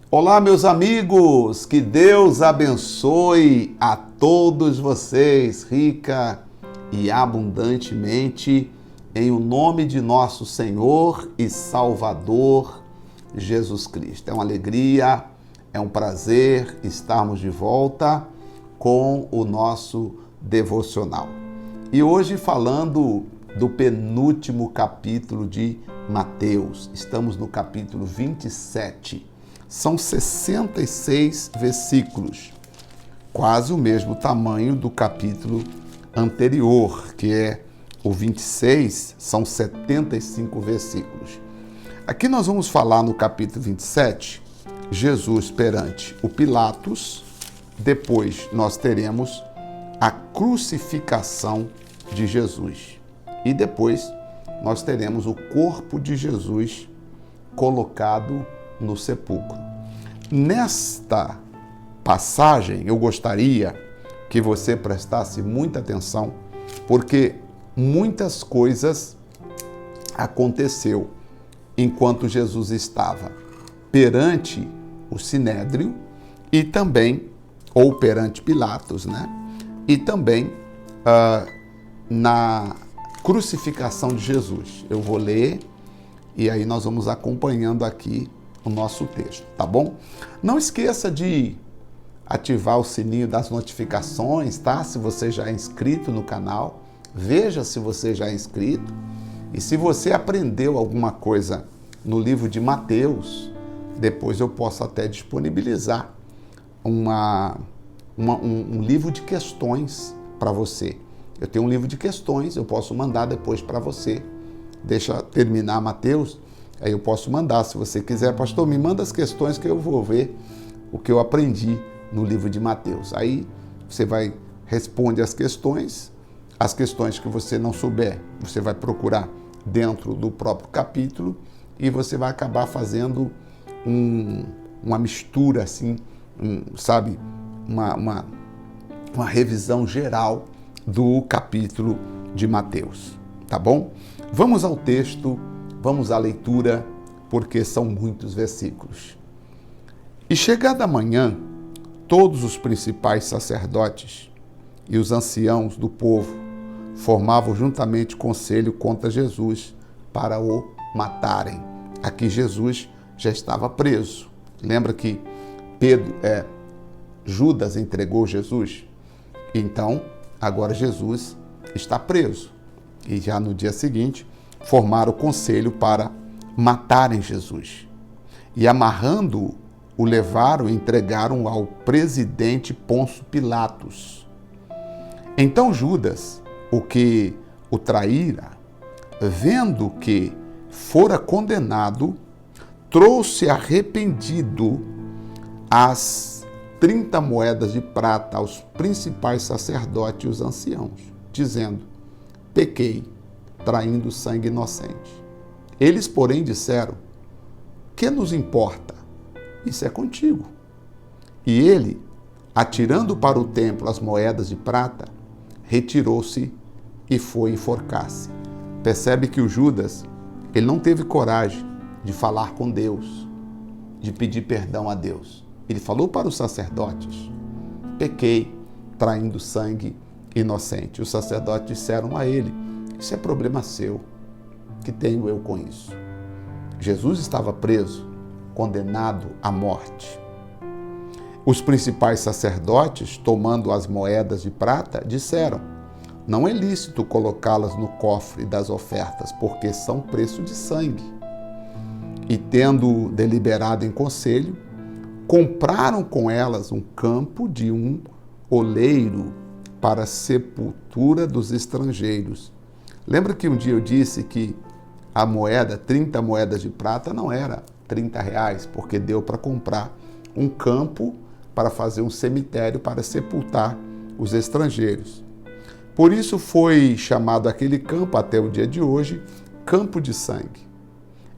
Olá, meus amigos, que Deus abençoe a todos vocês, rica e abundantemente, em o nome de nosso Senhor e Salvador, Jesus Cristo. É uma alegria, é um prazer estarmos de volta com o nosso devocional. E hoje falando do penúltimo capítulo de Mateus, estamos no capítulo 27. São 66 versículos, quase o mesmo tamanho do capítulo anterior, que é o 26, são 75 versículos. Aqui nós vamos falar no capítulo 27, Jesus perante o Pilatos, depois nós teremos a crucificação de Jesus e depois nós teremos o corpo de Jesus colocado no sepulcro. Nesta passagem, eu gostaria que você prestasse muita atenção, porque muitas coisas aconteceu enquanto Jesus estava perante o Sinédrio e também, ou perante Pilatos, né? E também na crucificação de Jesus. Eu vou ler e aí nós vamos acompanhando aqui o nosso texto, tá bom? Não esqueça de ativar o sininho das notificações, tá? Se você já é inscrito no canal, veja se você já é inscrito. E se você aprendeu alguma coisa no livro de Mateus, depois eu posso até disponibilizar um livro de questões para você. Eu tenho um livro de questões, eu posso mandar depois para você. Deixa terminar Mateus. Aí eu posso mandar, se você quiser, pastor, me manda as questões que eu vou ver o que eu aprendi no livro de Mateus. Aí você responde as questões que você não souber, você vai procurar dentro do próprio capítulo e você vai acabar fazendo uma mistura, assim, sabe, uma revisão geral do capítulo de Mateus, tá bom? Vamos ao texto. Vamos à leitura, porque são muitos versículos. E chegada a manhã, todos os principais sacerdotes e os anciãos do povo formavam juntamente conselho contra Jesus para o matarem. Aqui Jesus já estava preso. Lembra que Judas entregou Jesus? Então, agora Jesus está preso. E já no dia seguinte, formaram o conselho para matarem Jesus. E amarrando-o, o levaram e entregaram ao presidente Pôncio Pilatos. Então Judas, o que o traíra, vendo que fora condenado, trouxe arrependido as 30 moedas de prata aos principais sacerdotes e os anciãos, dizendo: pequei, traindo sangue inocente. Eles, porém, disseram: que nos importa? Isso é contigo. E ele, atirando para o templo as moedas de prata, retirou-se e foi enforcar-se. Percebe que o Judas, ele não teve coragem de falar com Deus, de pedir perdão a Deus. Ele falou para os sacerdotes: pequei, traindo sangue inocente. Os sacerdotes disseram a ele: isso é problema seu, que tenho eu com isso? Jesus estava preso, condenado à morte. Os principais sacerdotes, tomando as moedas de prata, disseram: não é lícito colocá-las no cofre das ofertas, porque são preço de sangue. E tendo deliberado em conselho, compraram com elas um campo de um oleiro para a sepultura dos estrangeiros. Lembra que um dia eu disse que a moeda, 30 moedas de prata, não era 30 reais, porque deu para comprar um campo para fazer um cemitério para sepultar os estrangeiros. Por isso foi chamado aquele campo, até o dia de hoje, Campo de Sangue.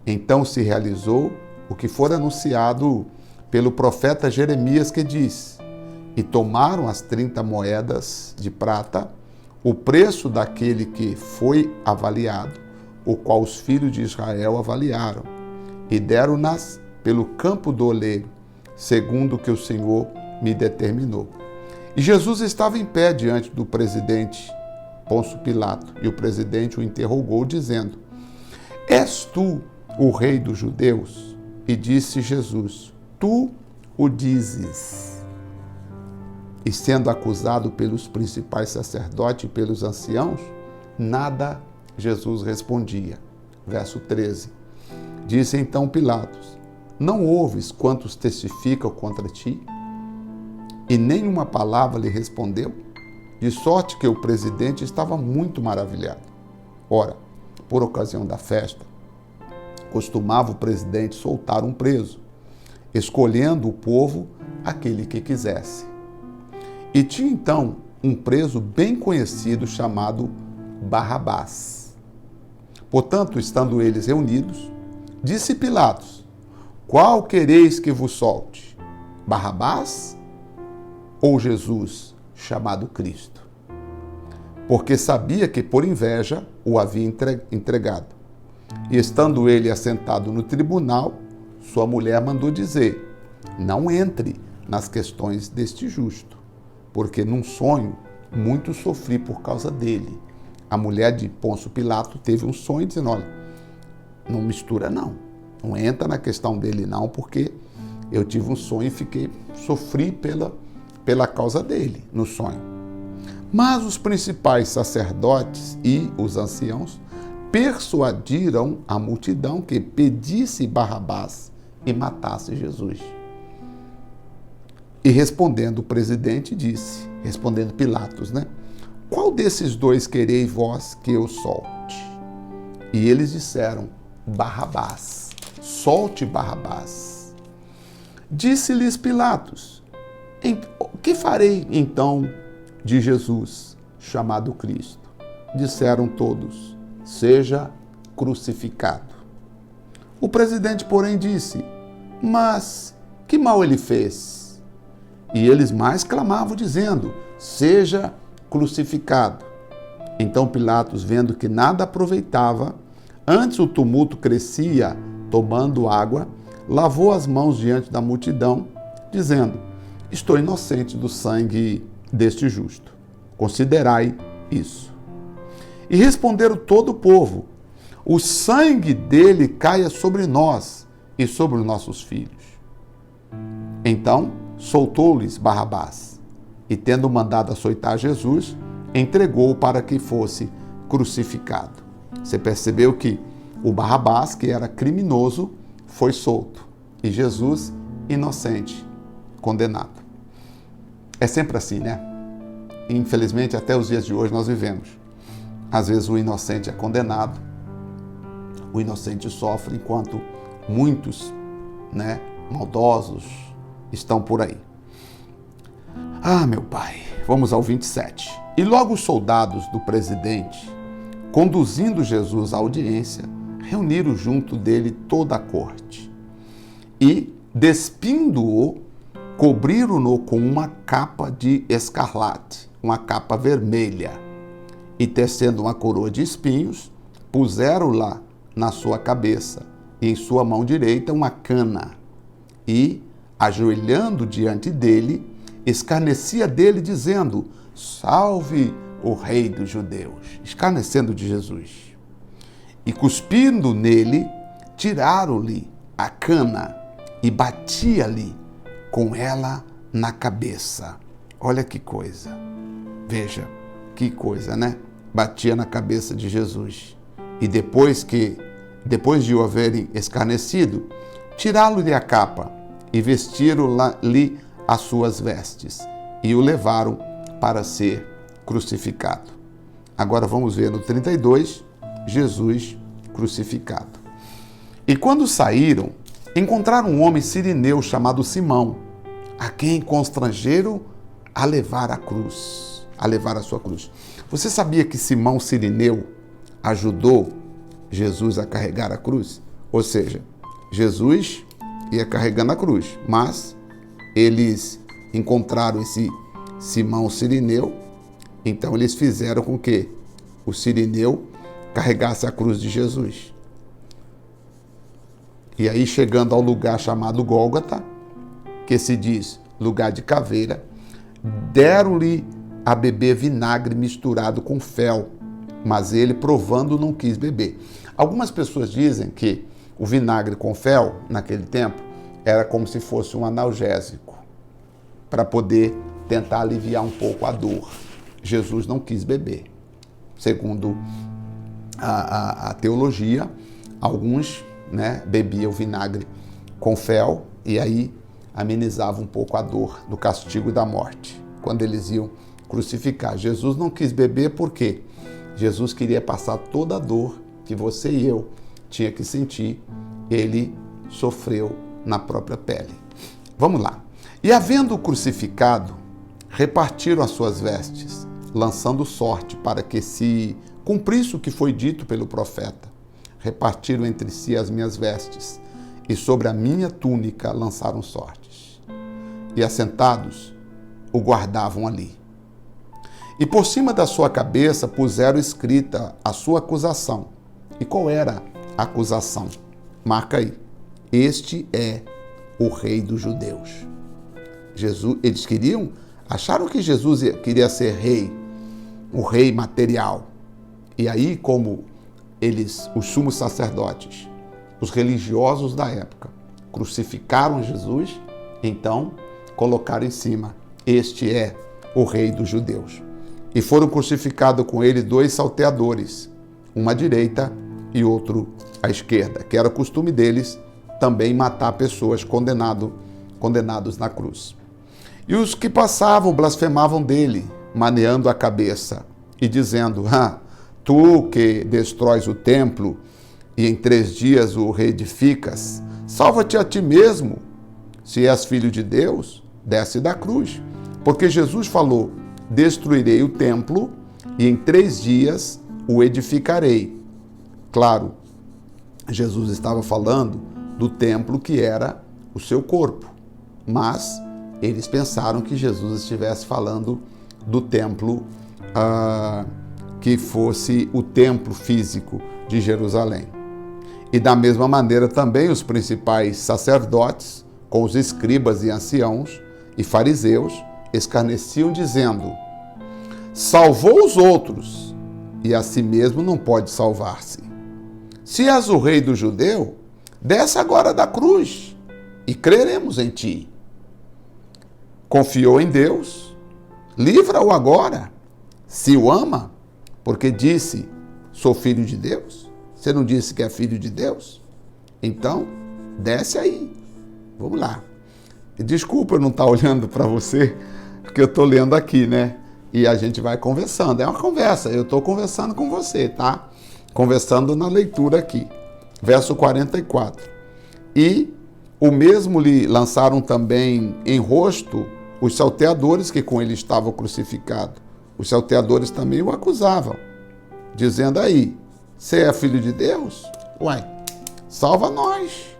Então se realizou o que fora anunciado pelo profeta Jeremias, que diz: e tomaram as 30 moedas de prata, o preço daquele que foi avaliado, o qual os filhos de Israel avaliaram, e deram-nas pelo campo do oleiro, segundo o que o Senhor me determinou. E Jesus estava em pé diante do presidente Pôncio Pilato, e o presidente o interrogou, dizendo: És tu o rei dos judeus? E disse Jesus: Tu o dizes. E sendo acusado pelos principais sacerdotes e pelos anciãos, nada Jesus respondia. Verso 13. Disse então Pilatos: Não ouves quantos testificam contra ti? E nenhuma palavra lhe respondeu, de sorte que o presidente estava muito maravilhado. Ora, por ocasião da festa, costumava o presidente soltar um preso, escolhendo o povo aquele que quisesse. E tinha então um preso bem conhecido chamado Barrabás. Portanto, estando eles reunidos, disse Pilatos: Qual quereis que vos solte? Barrabás ou Jesus, chamado Cristo? Porque sabia que por inveja o havia entregado. E estando ele assentado no tribunal, sua mulher mandou dizer: Não entre nas questões deste justo, porque num sonho muito sofri por causa dele. A mulher de Pôncio Pilato teve um sonho dizendo: Olha, não mistura não entra na questão dele não, porque eu tive um sonho e sofri pela causa dele no sonho. Mas os principais sacerdotes e os anciãos persuadiram a multidão que pedisse Barrabás e matasse Jesus. E respondendo o presidente disse, respondendo Pilatos, Qual desses dois quereis vós que eu solte? E eles disseram: Barrabás. Solte Barrabás. Disse-lhes Pilatos: O que farei então de Jesus, chamado Cristo? Disseram todos: Seja crucificado. O presidente, porém, disse: Mas que mal ele fez? E eles mais clamavam, dizendo: Seja crucificado. Então Pilatos, vendo que nada aproveitava, antes o tumulto crescia, tomando água, lavou as mãos diante da multidão, dizendo: Estou inocente do sangue deste justo. Considerai isso. E responderam todo o povo: O sangue dele caia sobre nós e sobre os nossos filhos. Então soltou-lhes Barrabás, e tendo mandado açoitar Jesus, entregou-o para que fosse crucificado. Você percebeu que o Barrabás, que era criminoso, foi solto, e Jesus, inocente, condenado. É sempre assim, Infelizmente, até os dias de hoje nós vivemos. Às vezes o inocente é condenado, o inocente sofre, enquanto muitos, maldosos, estão por aí. Ah, meu pai, vamos ao 27. E logo os soldados do presidente, conduzindo Jesus à audiência, reuniram junto dele toda a corte. E, despindo-o, cobriram-no com uma capa de escarlate, uma capa vermelha, e tecendo uma coroa de espinhos, puseram-la na sua cabeça, e em sua mão direita uma cana, e, ajoelhando diante dele, escarnecia dele, dizendo: Salve o Rei dos Judeus, escarnecendo de Jesus. E cuspindo nele, tiraram-lhe a cana e batia-lhe com ela na cabeça. Olha que coisa. Veja, que coisa, Batia na cabeça de Jesus. E depois de o haverem escarnecido, tiraram-lhe a capa e vestiram-lhe as suas vestes e o levaram para ser crucificado. Agora vamos ver no 32, Jesus crucificado. E quando saíram, encontraram um homem sirineu chamado Simão, a quem constrangeram a levar a sua cruz. Você sabia que Simão sirineu ajudou Jesus a carregar a cruz? Ou seja, Jesus ia carregando a cruz, mas eles encontraram esse Simão sirineu, então eles fizeram com que o sirineu carregasse a cruz de Jesus. E aí, chegando ao lugar chamado Gólgota, que se diz lugar de caveira, deram-lhe a beber vinagre misturado com fel, mas ele, provando, não quis beber. Algumas pessoas dizem que o vinagre com fel, naquele tempo, era como se fosse um analgésico, para poder tentar aliviar um pouco a dor. Jesus não quis beber. Segundo a teologia, alguns, bebiam vinagre com fel e aí amenizava um pouco a dor do castigo da morte, quando eles iam crucificar. Jesus não quis beber porque Jesus queria passar toda a dor que você e eu tinha que sentir. Ele sofreu na própria pele. Vamos lá. E havendo-o crucificado, repartiram as suas vestes, lançando sorte para que se cumprisse o que foi dito pelo profeta. Repartiram entre si as minhas vestes, e sobre a minha túnica lançaram sortes. E assentados, o guardavam ali. E por cima da sua cabeça puseram escrita a sua acusação. E qual era a acusação? Marca aí. Este é o Rei dos Judeus. Eles acharam que Jesus queria ser rei, o rei material. E aí, como os sumos sacerdotes, os religiosos da época, crucificaram Jesus, então colocaram em cima, este é o Rei dos Judeus. E foram crucificados com ele 2 salteadores, uma à direita e outro à esquerda, que era o costume deles também matar pessoas condenados na cruz. E os que passavam blasfemavam dele, maneando a cabeça e dizendo, tu que destróis o templo e em 3 dias o reedificas, salva-te a ti mesmo. Se és filho de Deus, desce da cruz. Porque Jesus falou, destruirei o templo e em 3 dias o edificarei. Claro, Jesus estava falando do templo que era o seu corpo, mas eles pensaram que Jesus estivesse falando do templo que fosse o templo físico de Jerusalém. E da mesma maneira também os principais sacerdotes, com os escribas e anciãos e fariseus, escarneciam dizendo, salvou os outros e a si mesmo não pode salvar-se. Se és o rei do judeu, desce agora da cruz e creremos em ti. Confiou em Deus, livra-o agora, se o ama, porque disse, sou filho de Deus. Você não disse que é filho de Deus? Então, desce aí. Vamos lá. Desculpa eu não estar olhando para você, porque eu estou lendo aqui, E a gente vai conversando. É uma conversa, eu estou conversando com você, tá? Conversando na leitura aqui. Verso 44. E o mesmo lhe lançaram também em rosto os salteadores que com ele estavam crucificados. Os salteadores também o acusavam, dizendo aí, você é filho de Deus? Uai, salva nós.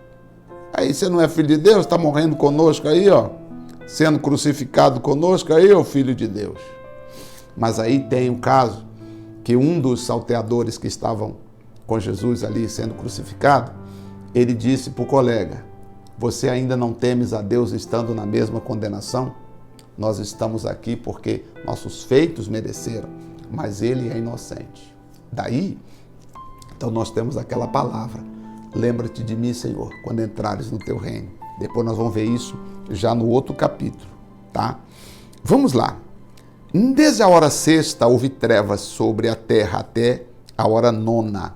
Aí você não é filho de Deus, está morrendo conosco aí, sendo crucificado conosco aí, ô filho de Deus. Mas aí tem um caso que um dos salteadores que estavam com Jesus ali sendo crucificado, ele disse para o colega, você ainda não temes a Deus estando na mesma condenação? Nós estamos aqui porque nossos feitos mereceram, mas ele é inocente. Daí, então nós temos aquela palavra, lembra-te de mim, Senhor, quando entrares no teu reino. Depois nós vamos ver isso já no outro capítulo, tá? Vamos lá. Desde a hora 6ª houve trevas sobre a terra até a hora 9ª,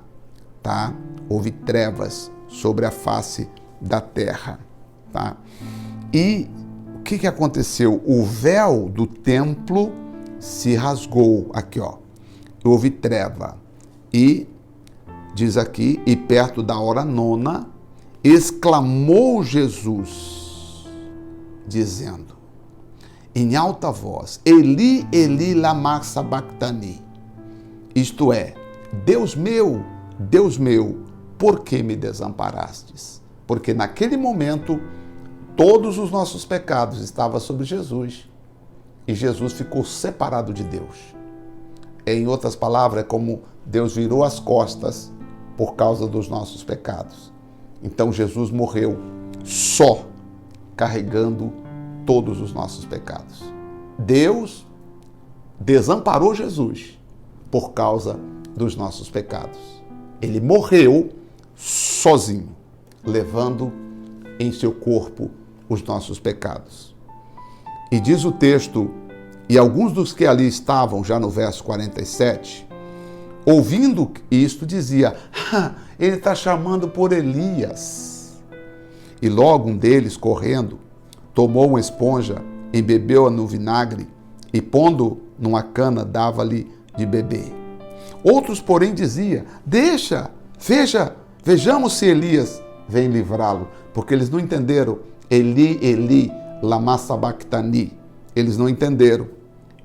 tá? Houve trevas sobre a face da terra, tá? E o que aconteceu? O véu do templo se rasgou, aqui, houve treva. E, diz aqui, e perto da hora 9ª, exclamou Jesus, dizendo, em alta voz, Eli, Eli, lama sabachthani. Isto é, Deus meu, por que me desamparastes? Porque naquele momento, todos os nossos pecados estavam sobre Jesus. E Jesus ficou separado de Deus. Em outras palavras, é como Deus virou as costas por causa dos nossos pecados. Então Jesus morreu só, carregando todos os nossos pecados. Deus desamparou Jesus por causa dos nossos pecados. Ele morreu sozinho, levando em seu corpo os nossos pecados. E diz o texto, e alguns dos que ali estavam, já no verso 47, ouvindo isto, dizia: ele está chamando por Elias. E logo um deles, correndo, tomou uma esponja, embebeu-a no vinagre e, pondo numa cana, dava-lhe de beber. Outros, porém, diziam: deixa, vejamos se Elias vem livrá-lo. Porque eles não entenderam. Eli, Eli, lama sabachthani. Eles não entenderam.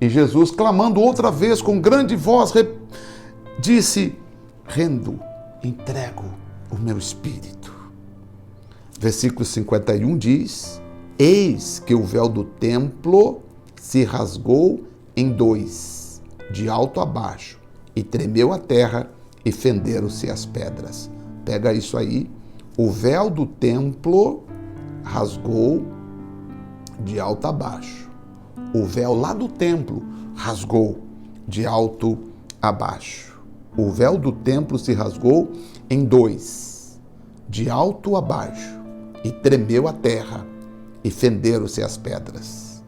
E Jesus, clamando outra vez com grande voz, disse: rendo, entrego o meu espírito. Versículo 51 diz: eis que o véu do templo se rasgou em dois, de alto a baixo, e tremeu a terra e fenderam-se as pedras. Pega isso aí. O véu do templo rasgou de alto a baixo. O véu lá do templo rasgou de alto a baixo. O véu do templo se rasgou em dois, de alto a baixo, e tremeu a terra, e fenderam-se as pedras.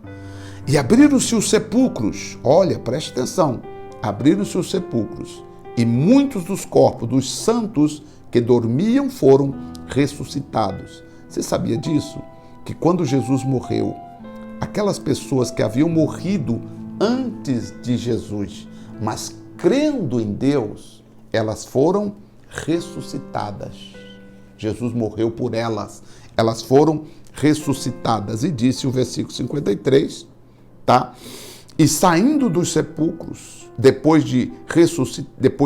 E abriram-se os sepulcros. Olha, preste atenção. Abriram-se os sepulcros, e muitos dos corpos dos santos que dormiam foram ressuscitados. Você sabia disso? Que quando Jesus morreu, aquelas pessoas que haviam morrido antes de Jesus, mas crendo em Deus, elas foram ressuscitadas. Jesus morreu por elas. Elas foram ressuscitadas. E disse o versículo 53, tá? E saindo dos sepulcros, depois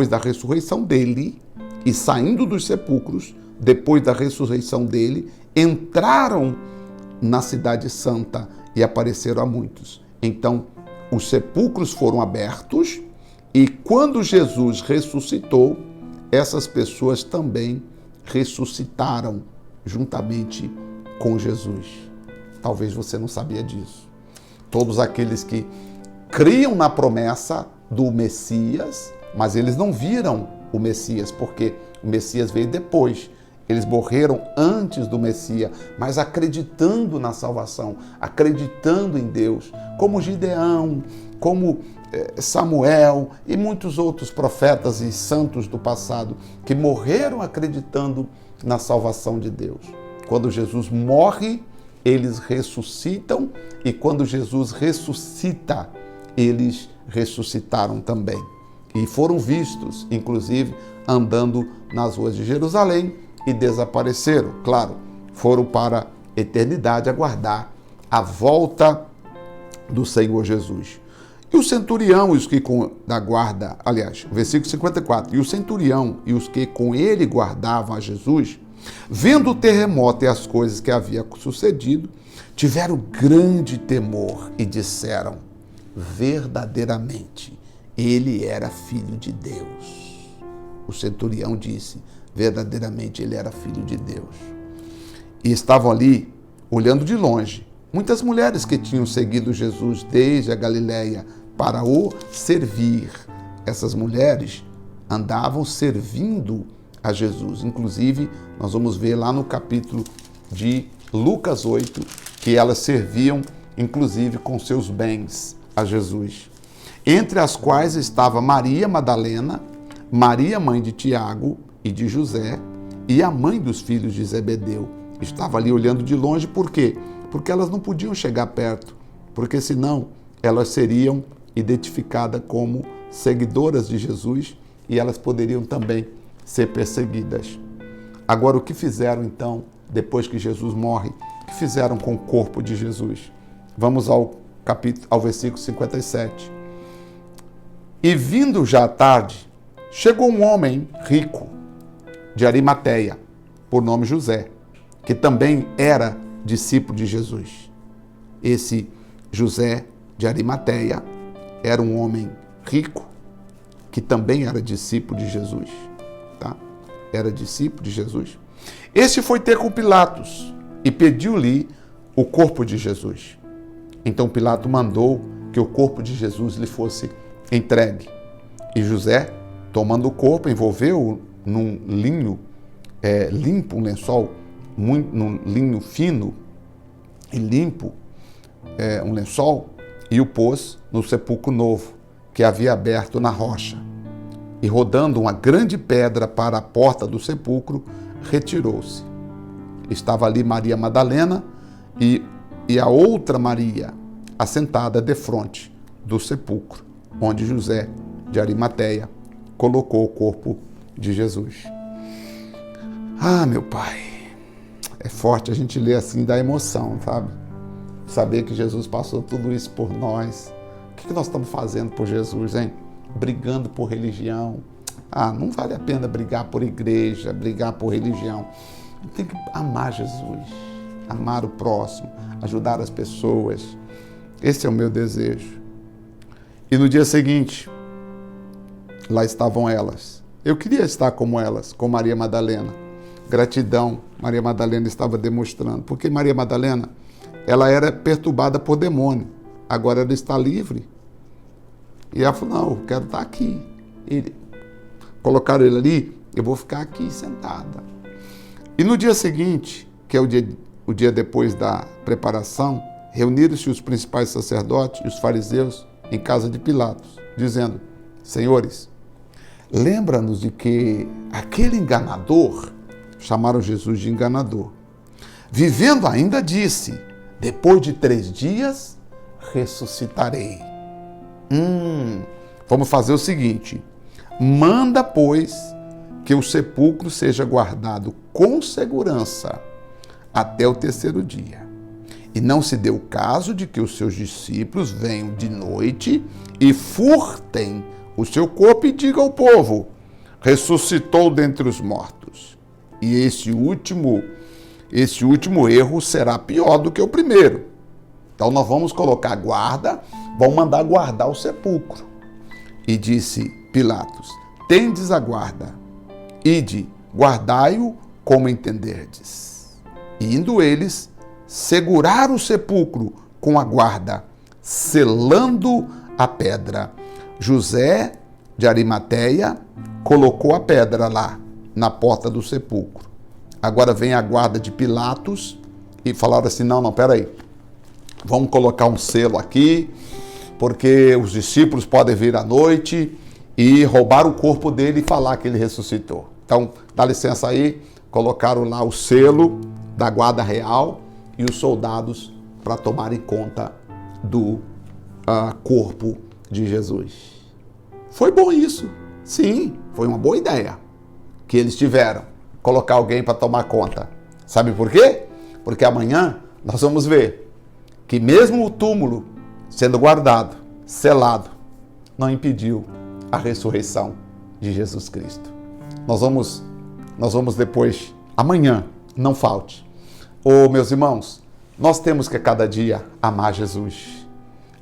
da ressurreição dele, e saindo dos sepulcros, depois da ressurreição dele, entraram na cidade santa e apareceram a muitos. Então, os sepulcros foram abertos e quando Jesus ressuscitou, essas pessoas também ressuscitaram juntamente com Jesus. Talvez você não sabia disso. Todos aqueles que criam na promessa do Messias, mas eles não viram o Messias, porque o Messias veio depois. Eles morreram antes do Messias, mas acreditando na salvação, acreditando em Deus, como Gideão, como Samuel e muitos outros profetas e santos do passado, que morreram acreditando na salvação de Deus. Quando Jesus morre, eles ressuscitam, e quando Jesus ressuscita, eles ressuscitaram também. E foram vistos, inclusive, andando nas ruas de Jerusalém e desapareceram. Claro, foram para a eternidade aguardar a volta do Senhor Jesus. E o centurião e os que da guarda, aliás, versículo 54, e o centurião e os que com ele guardavam a Jesus, vendo o terremoto e as coisas que havia sucedido, tiveram grande temor e disseram: verdadeiramente, ele era filho de Deus. O centurião disse: verdadeiramente ele era filho de Deus. E estavam ali, olhando de longe, muitas mulheres que tinham seguido Jesus desde a Galileia para o servir. Essas mulheres andavam servindo a Jesus. Inclusive, nós vamos ver lá no capítulo de Lucas 8, que elas serviam, inclusive, com seus bens a Jesus. Entre as quais estava Maria Madalena, Maria, mãe de Tiago e de José, e a mãe dos filhos de Zebedeu. Estava ali olhando de longe, por quê? Porque elas não podiam chegar perto, porque senão elas seriam identificadas como seguidoras de Jesus e elas poderiam também ser perseguidas. Agora, o que fizeram então, depois que Jesus morre? O que fizeram com o corpo de Jesus? Vamos ao versículo 57. E vindo já à tarde, chegou um homem rico de Arimateia, por nome José, que também era discípulo de Jesus. Esse José de Arimateia era um homem rico, que também era discípulo de Jesus. Tá? Era discípulo de Jesus. Este foi ter com Pilatos e pediu-lhe o corpo de Jesus. Então Pilatos mandou que o corpo de Jesus lhe fosse entregue. E José, tomando o corpo, envolveu num linho limpo, um lençol, num linho fino e limpo, um lençol, e o pôs no sepulcro novo, que havia aberto na rocha. E rodando uma grande pedra para a porta do sepulcro, retirou-se. Estava ali Maria Madalena e a outra Maria, assentada defronte do sepulcro, onde José de Arimateia colocou o corpo de Jesus. Ah, meu Pai, é forte a gente ler assim, dá emoção, sabe? Saber que Jesus passou tudo isso por nós. O que nós estamos fazendo por Jesus, hein? Brigando por religião. Ah, não vale a pena brigar por igreja, brigar por religião. Tem que amar Jesus, amar o próximo, ajudar as pessoas. Esse é o meu desejo. E no dia seguinte, lá estavam elas. Eu queria estar como elas, com Maria Madalena. Gratidão, Maria Madalena estava demonstrando. Porque Maria Madalena, ela era perturbada por demônio. Agora ela está livre. E ela falou, não, eu quero estar aqui. Colocaram ele ali, eu vou ficar aqui sentada. E no dia seguinte, que é o dia depois da preparação, reuniram-se os principais sacerdotes e os fariseus em casa de Pilatos, dizendo, senhores, lembra-nos de que aquele enganador, chamaram Jesus de enganador, vivendo ainda disse, depois de 3 dias, ressuscitarei. Vamos fazer o seguinte, manda, pois, que o sepulcro seja guardado com segurança até o 3º dia. E não se dê o caso de que os seus discípulos venham de noite e furtem o seu corpo e digam ao povo, ressuscitou dentre os mortos. E esse último erro será pior do que o primeiro. Então nós vamos colocar guarda, vamos mandar guardar o sepulcro. E disse Pilatos, tendes a guarda, ide, guardai-o como entenderdes. E indo eles, seguraram o sepulcro com a guarda, selando a pedra. José de Arimateia colocou a pedra lá, na porta do sepulcro. Agora vem a guarda de Pilatos e falaram assim, não, peraí, vamos colocar um selo aqui, porque os discípulos podem vir à noite e roubar o corpo dele e falar que ele ressuscitou. Então, dá licença aí, colocaram lá o selo da guarda real e os soldados para tomarem conta do corpo de Jesus. Foi bom isso. Sim, foi uma boa ideia que eles tiveram, colocar alguém para tomar conta. Sabe por quê? Porque amanhã nós vamos ver que mesmo o túmulo sendo guardado, selado, não impediu a ressurreição de Jesus Cristo. Nós vamos depois, amanhã, não falte. Meus irmãos, nós temos que a cada dia amar Jesus.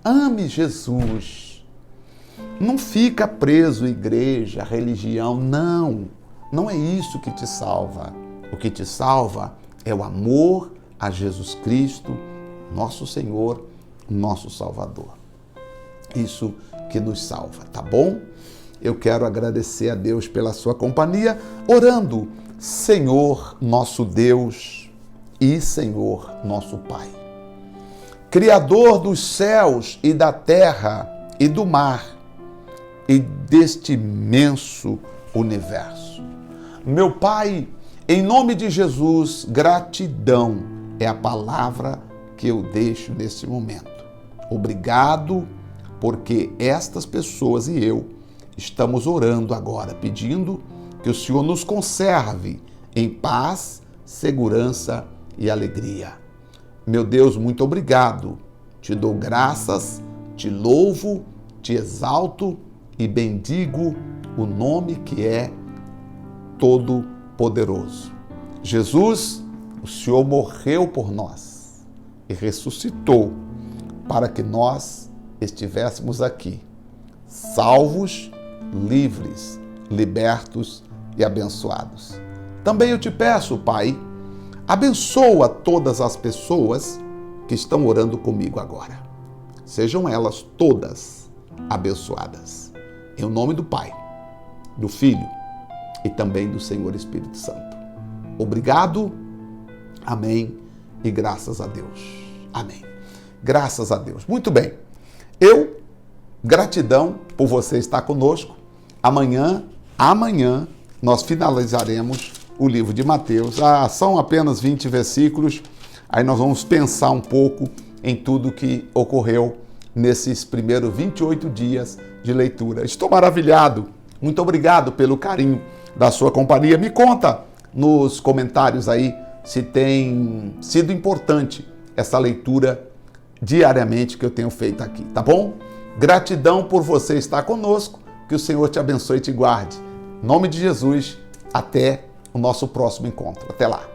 Ame Jesus. Não fica preso à igreja, à religião, não. Não é isso que te salva. O que te salva é o amor a Jesus Cristo, nosso Senhor, nosso Salvador. Isso que nos salva, tá bom? Eu quero agradecer a Deus pela sua companhia, orando, Senhor nosso Deus e Senhor nosso Pai, Criador dos céus e da terra e do mar e deste imenso universo. Meu Pai, em nome de Jesus, gratidão é a palavra que eu deixo nesse momento. Obrigado, porque estas pessoas e eu estamos orando agora, pedindo que o Senhor nos conserve em paz, segurança e alegria. Meu Deus, muito obrigado. Te dou graças, te louvo, te exalto e bendigo o nome que é todo-poderoso. Jesus, o Senhor morreu por nós e ressuscitou para que nós estivéssemos aqui, salvos, livres, libertos e abençoados. Também eu te peço, Pai, abençoa todas as pessoas que estão orando comigo agora. sejam elas todas abençoadas. Em nome do Pai, do Filho e também do Senhor Espírito Santo. Obrigado, amém e graças a Deus. Amém. Graças a Deus. Muito bem. Gratidão por você estar conosco. Amanhã nós finalizaremos o livro de Mateus. São apenas 20 versículos. Aí nós vamos pensar um pouco em tudo que ocorreu nesses primeiros 28 dias de leitura. Estou maravilhado. Muito obrigado pelo carinho da sua companhia. Me conta nos comentários aí se tem sido importante essa leitura diariamente que eu tenho feito aqui, tá bom? Gratidão por você estar conosco. Que o Senhor te abençoe e te guarde. Em nome de Jesus, até o nosso próximo encontro. Até lá.